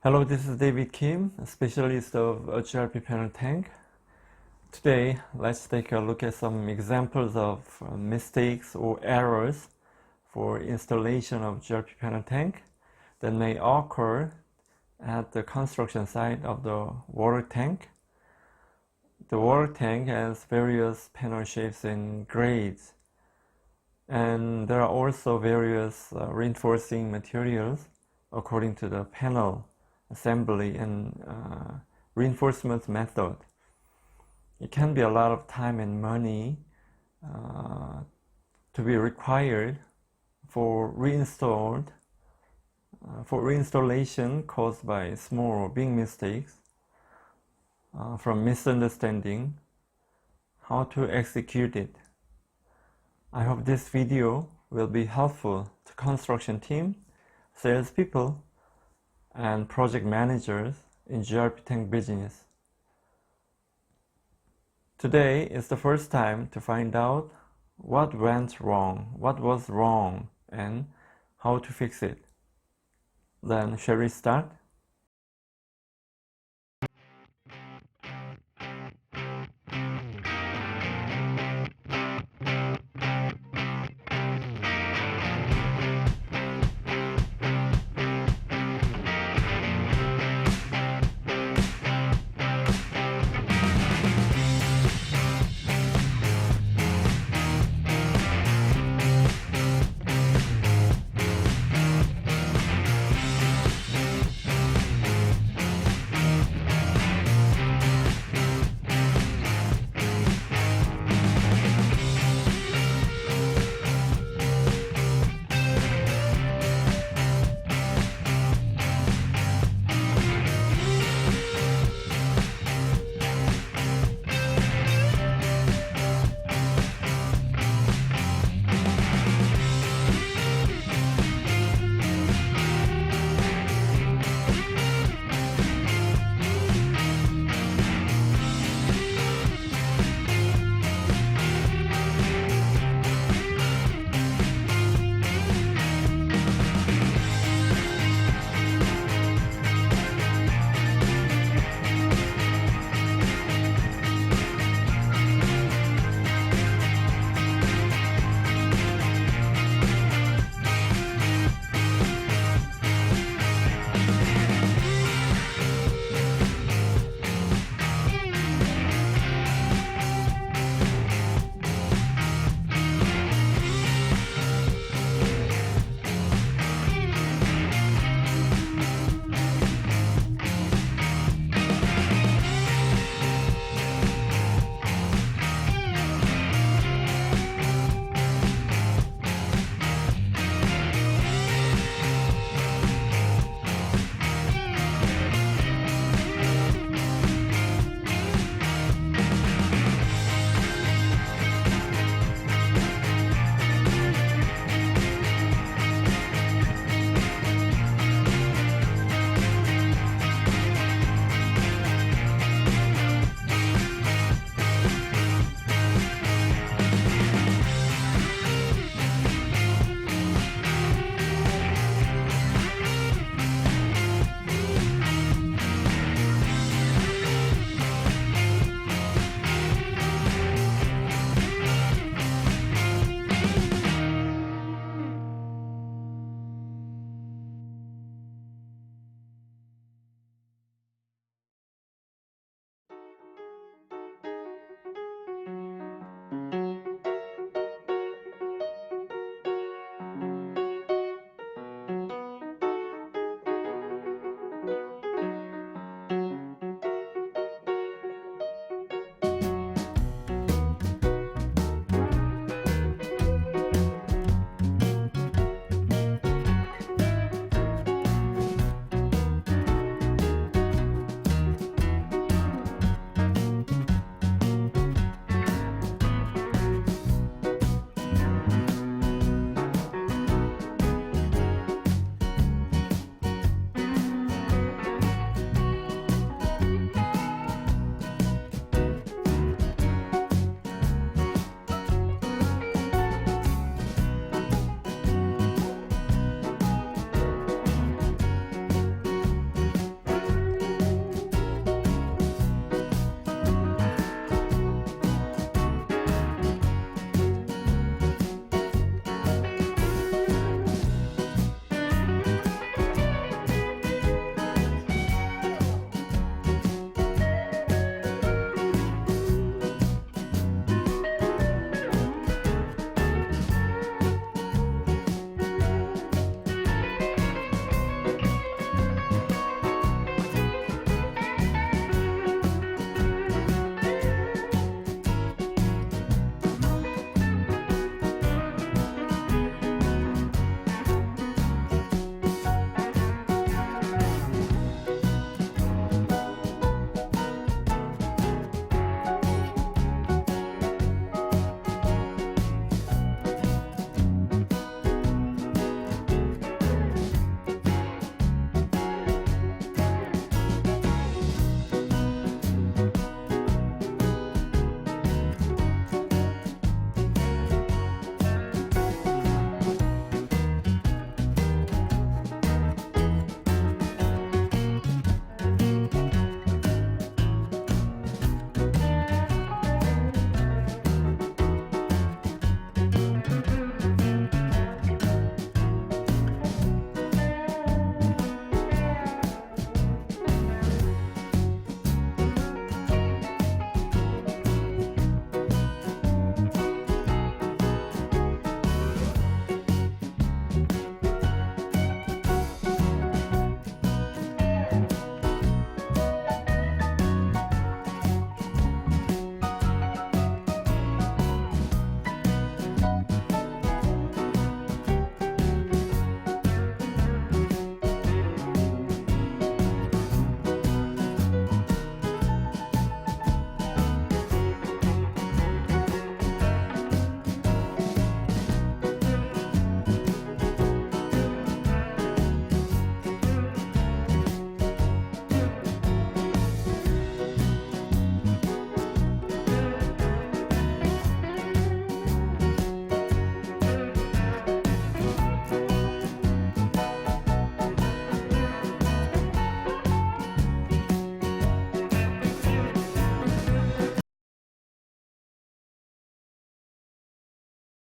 Hello, this is David Kim, a specialist of GRP panel tank. Today, let's take a look at some examples of mistakes or errors for installation of GRP panel tank that may occur at the construction site of the water tank. The water tank has various panel shapes and grades, and there are also various reinforcing materials according to the panel assembly and reinforcement method. It can be a lot of time and money to be required for reinstallation caused by small or big mistakes from misunderstanding how to execute it. I hope this video will be helpful to construction team, salespeople, and project managers in GRP tank business. Today is the first time to find out what went wrong, what was wrong, and how to fix it. Then, shall we start?